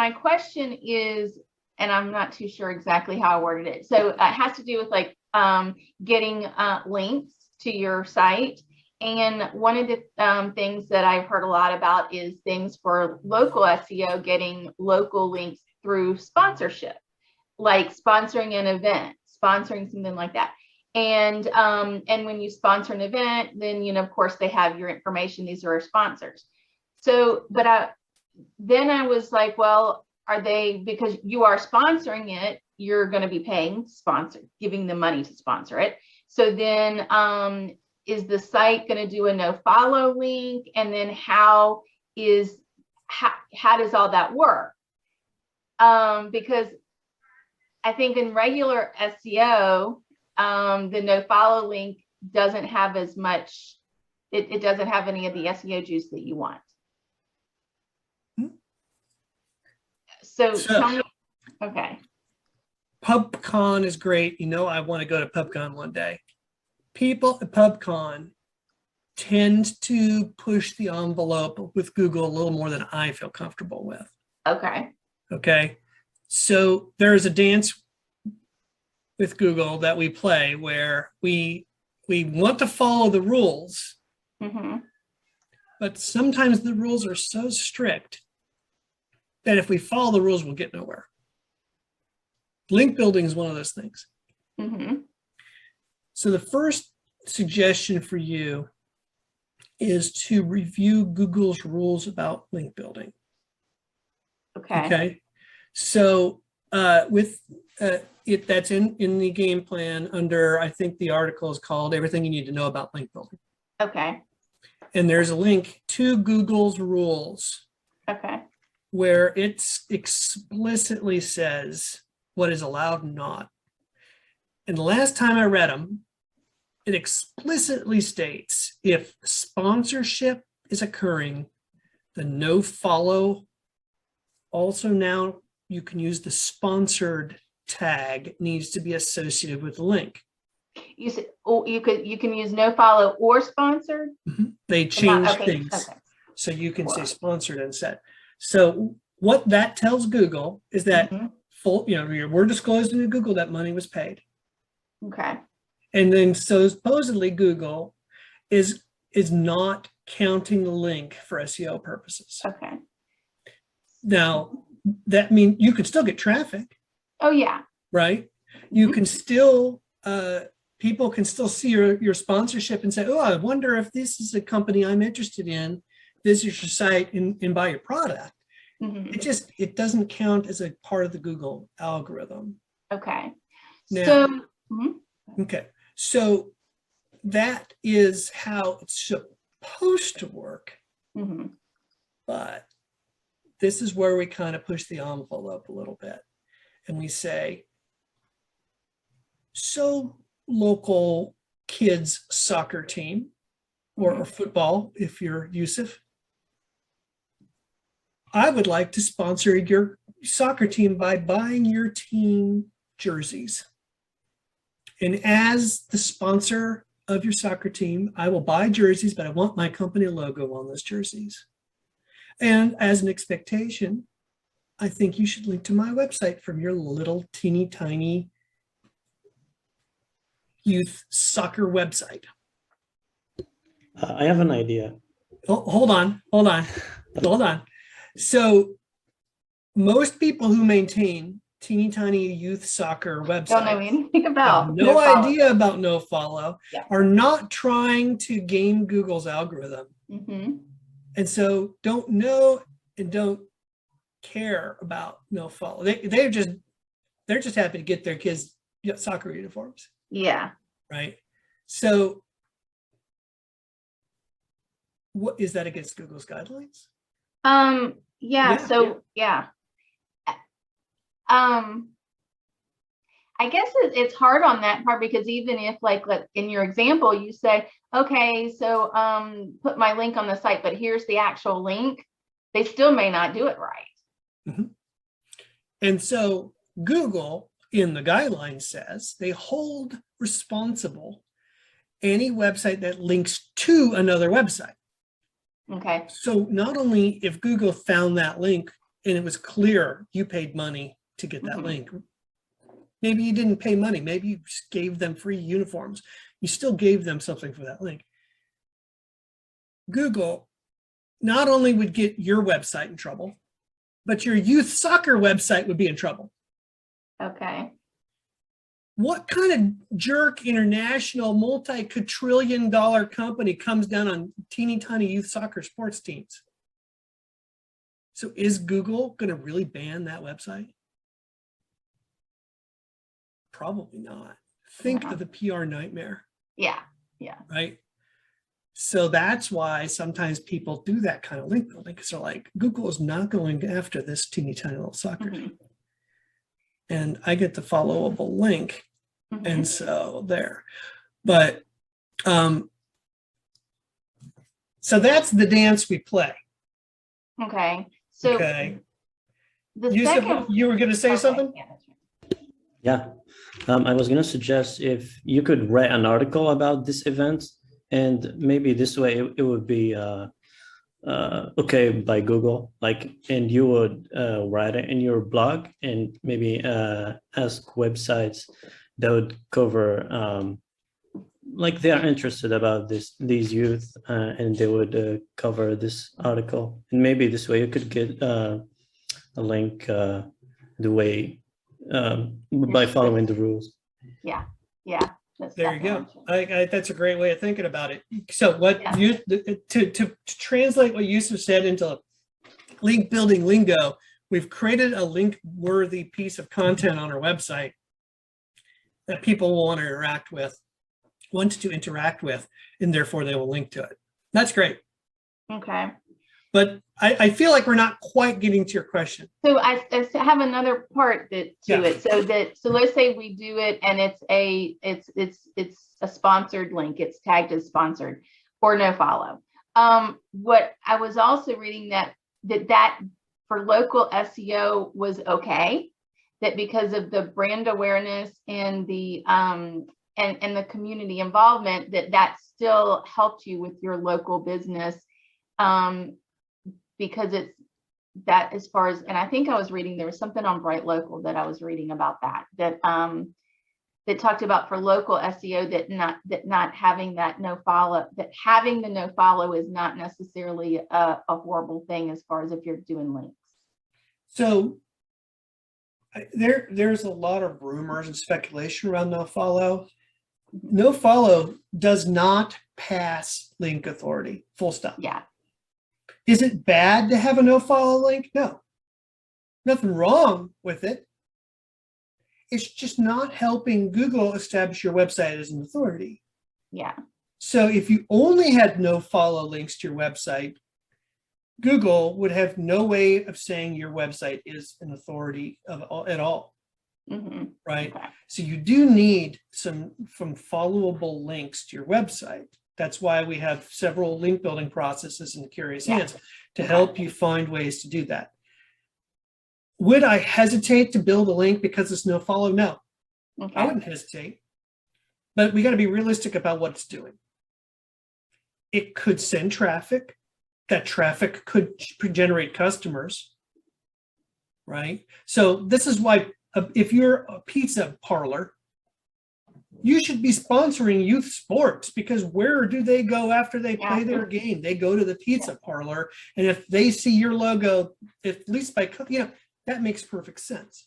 my question is, and I'm not too sure exactly how I worded it. So it has to do with like getting links to your site. And one of the things that I've heard a lot about is things for local SEO, getting local links through sponsorship, like sponsoring an event, sponsoring something like that. And when you sponsor an event, then, you know, of course, they have your information. These are our sponsors. So, but then I was like, well, are they, because you are sponsoring it, you're going to be paying sponsor, giving them money to sponsor it. So then is the site going to do a no follow link? And then how does all that work? Because I think in regular SEO, the no follow link doesn't have as much, it doesn't have any of the SEO juice that you want. So tell me, okay. PubCon is great. You know, I want to go to PubCon one day. People at PubCon tend to push the envelope with Google a little more than I feel comfortable with. Okay. Okay. So there's a dance with Google that we play where we want to follow the rules, but sometimes the rules are so strict that if we follow the rules, we'll get nowhere. Link building is one of those things. So the first suggestion for you is to review Google's rules about link building. Okay. So that's in the game plan under, I think the article is called Everything You Need to Know About Link Building. Okay. And there's a link to Google's rules. Okay. Where it explicitly says what is allowed and not. And the last time I read them, it explicitly states if sponsorship is occurring, the no follow, also now you can use the sponsored tag, needs to be associated with the link. You said, oh, you can use no follow or sponsored? They change okay. things. Okay. So you can say sponsored instead. So what that tells Google is that we're disclosing to Google that money was paid. Okay. And then so supposedly Google is not counting the link for SEO purposes. Okay. Now that means you could still get traffic. Oh yeah. Right. You can still people can still see your sponsorship and say, oh, I wonder if this is a company I'm interested in. Visit your site and buy your product. It doesn't count as a part of the Google algorithm. Okay. Now, okay. So that is how it's supposed to work. But this is where we kind of push the envelope a little bit. And we say, so local kids soccer team or football, if you're Yusuf, I would like to sponsor your soccer team by buying your team jerseys. And as the sponsor of your soccer team, I will buy jerseys, but I want my company logo on those jerseys. And as an expectation, I think you should link to my website from your little teeny tiny youth soccer website. I have an idea. Oh, hold on. So most people who maintain teeny tiny youth soccer websites don't know anything about no idea about nofollow, are not trying to game Google's algorithm. And so don't know and don't care about nofollow. They're just happy to get their kids soccer uniforms. Yeah. Right. So what is that against Google's guidelines? I guess it's hard on that part, because even if, like, in your example, you say, okay, so put my link on the site, but here's the actual link, they still may not do it right. And so Google in the guidelines says they hold responsible any website that links to another website. Okay. So not only if Google found that link and it was clear you paid money to get that Mhm. link. Maybe you didn't pay money. Maybe you just gave them free uniforms. You still gave them something for that link. Google not only would get your website in trouble, but your youth soccer website would be in trouble. Okay. What kind of jerk international multi-quadrillion dollar company comes down on teeny tiny youth soccer sports teams? So is Google going to really ban that website? Probably not. Think Yeah. of the PR nightmare, Yeah. Yeah. right? So that's why sometimes people do that kind of link building, because they're like, Google is not going after this teeny tiny little soccer Mhm. team. And I get the followable link. Mhm. And so there. But so that's the dance we play. Okay. So Okay. the Yusuf, second. you were going to say Okay, something? yeah, that's right. Yeah. I was going to suggest if you could write an article about this event, and maybe this way it would be okay by Google, like, and you would write it in your blog and maybe ask websites that would cover like they are interested about these youth and they would cover this article, and maybe this way you could get a link the way by following the rules. Yeah. Yeah. That's There you go. definitely That's a great way of thinking about it. So what Yeah. you to translate what Yusuf said into link building lingo, we've created a link worthy piece of content on our website that people will want to interact with, and therefore they will link to it. That's great. Okay. But I feel like we're not quite getting to your question. So I have another part to Yeah. it. So let's say we do it and it's a sponsored link. It's tagged as sponsored or no follow. What I was also reading that for local SEO was okay, that because of the brand awareness and the and the community involvement, that still helped you with your local business. Because it's that as far as, and I think I was reading, there was something on Bright Local that I was reading about that talked about for local SEO that not having that no follow, that having the no follow is not necessarily a horrible thing as far as if you're doing links. So there's a lot of rumors and speculation around no follow. No follow does not pass link authority, full stop. Yeah. Is it bad to have a no follow link? No, nothing wrong with it. It's just not helping Google establish your website as an authority. Yeah. So if you only had no follow links to your website, Google would have no way of saying your website is an authority at all. Mm-hmm. Right? Okay. So you do need some followable links to your website. That's why we have several link building processes in the Curious Ants to help you find ways to do that. Would I hesitate to build a link because it's no follow? No, Okay. I wouldn't hesitate. But we got to be realistic about what it's doing. It could send traffic. That traffic could generate customers, right? So this is why if you're a pizza parlor, you should be sponsoring youth sports, because where do they go after they play their game? They go to the pizza parlor, and if they see your logo, at least by, that makes perfect sense.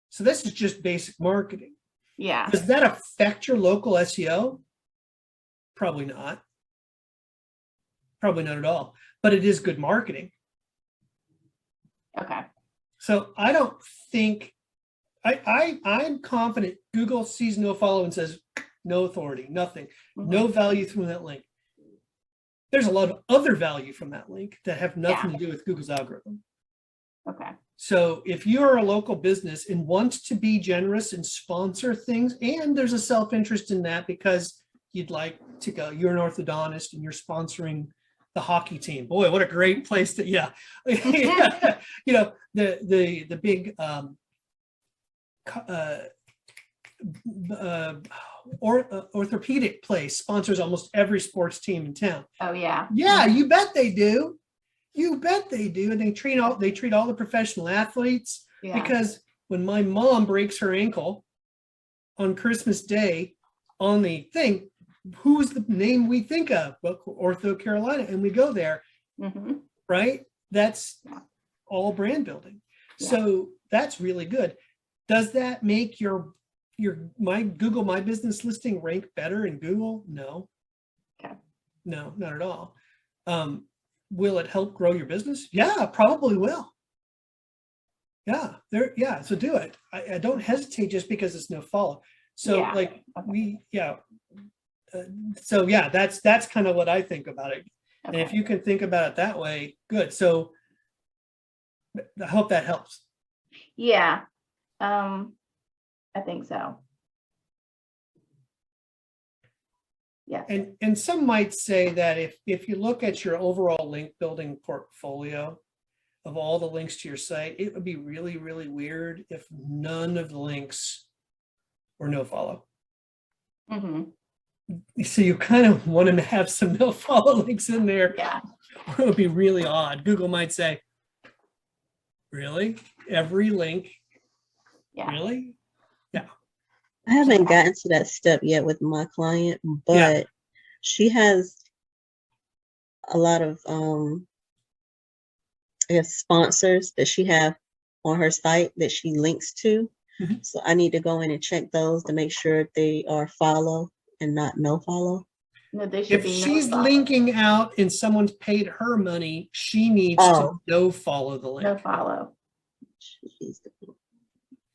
So this is just basic marketing. Yeah. Does that affect your local SEO? Probably not. Probably not at all. But it is good marketing. Okay. So I don't think I'm confident Google sees no follow and says no authority, nothing, no value from that link. There's a lot of other value from that link that have nothing to do with Google's algorithm. Okay. So if you're a local business and want to be generous and sponsor things, and there's a self-interest in that because you'd like to go, you're an orthodontist and you're sponsoring the hockey team. Boy, what a great place to, the big orthopedic place sponsors almost every sports team in town. Oh yeah. Yeah, you bet they do. You bet they do. And they treat all the professional athletes, Yeah. because when my mom breaks her ankle on Christmas Day on the thing, who's the name we think of? Well, Ortho Carolina, and we go there, Mhm. right? That's Yeah. all brand building. Yeah. So that's really good. Does that make my Google My Business listing rank better in Google? No. Okay. No, not at all. Will it help grow your business? Yeah, probably will. Yeah, so do it. I don't hesitate just because it's Nofollow. So Yeah. like Okay. so yeah, that's kind of what I think about it. And if Okay. you can think about it that way, good. So I hope that helps. Yeah. I think so. Yes. And some might say that if you look at your overall link building portfolio of all the links to your site, it would be really, really weird if none of the links were Nofollow. Hmm. So you kind of want to have some Nofollow links in there, Yeah. or it would be really odd. Google might say, really? Every link? Yeah. Really? I haven't gotten to that step yet with my client, but she has a lot of I guess sponsors that she have on her site that she links to. Mhm. So I need to go in and check those to make sure they are follow and not no follow. No, they should If be she's Nofollow. linking out and someone's paid her money, she needs to follow the link. Nofollow.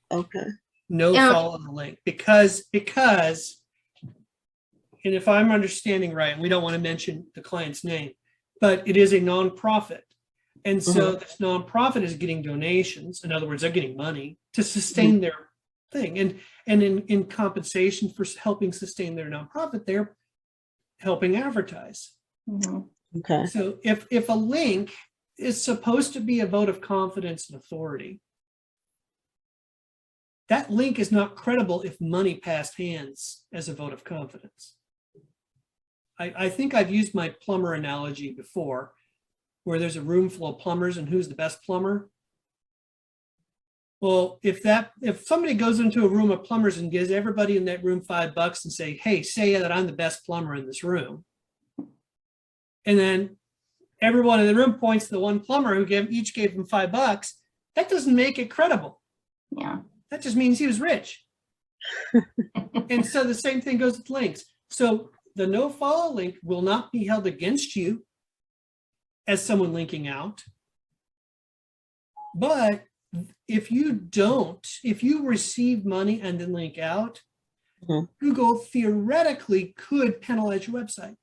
Okay. Follow the link because and if I'm understanding right, and we don't want to mention the client's name, but it is a nonprofit. And so this nonprofit is getting donations. In other words, they're getting money to sustain their thing. And in compensation for helping sustain their nonprofit, they're helping advertise. Mhm. Okay. So if a link is supposed to be a vote of confidence and authority, that link is not credible if money passed hands as a vote of confidence. I think I've used my plumber analogy before, where there's a room full of plumbers and who's the best plumber. Well, if somebody goes into a room of plumbers and gives everybody in that room $5 and say that I'm the best plumber in this room, and then everyone in the room points to the one plumber who each gave him $5, that doesn't make it credible. Yeah. That just means he was rich. And so the same thing goes with links. So the Nofollow link will not be held against you as someone linking out. But if you receive money and then link out, Google theoretically could penalize your website.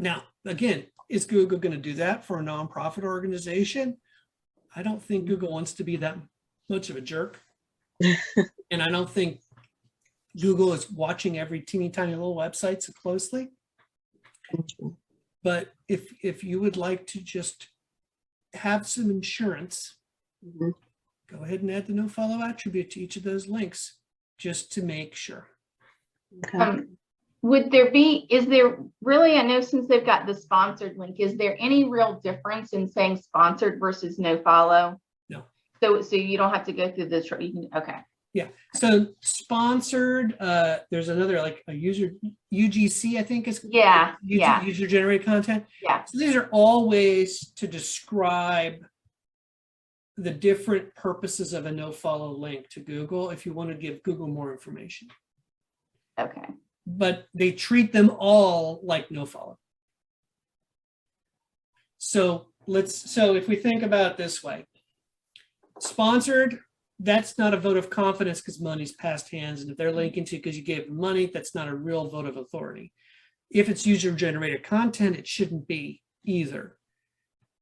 Now, again, is Google going to do that for a nonprofit organization? I don't think Google wants to be that much of a jerk. And I don't think Google is watching every teeny tiny little website so closely. But if you would like to just have some insurance, go ahead and add the Nofollow attribute to each of those links just to make sure. Okay. Is there really, I know since they've got the sponsored link, is there any real difference in saying sponsored versus Nofollow? No. So you don't have to go through this, okay. Yeah. So sponsored, there's another like a UGC, I think is user generated content. Yeah. So these are all ways to describe the different purposes of a Nofollow link to Google if you want to give Google more information. Okay. But they treat them all like Nofollow. So if we think about it this way, sponsored, that's not a vote of confidence because money's passed hands. And if they're linking to because you gave them money, that's not a real vote of authority. If it's user generated content, it shouldn't be either.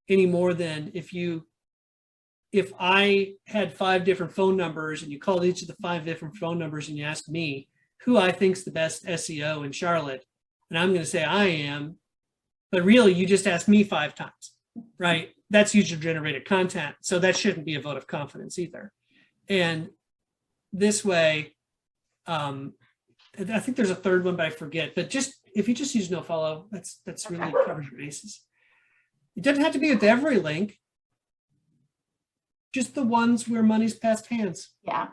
Any more than if I had 5 different phone numbers and you called each of the 5 different phone numbers and you asked me who I think's the best SEO in Charlotte, and I'm going to say I am, but really you just asked me 5 times, right? That's user generated content. So that shouldn't be a vote of confidence either. And this way, I think there's a third one, but I forget. But just if you just use nofollow, that's really covers your bases. It doesn't have to be with every link. Just the ones where money's passed hands. Yeah.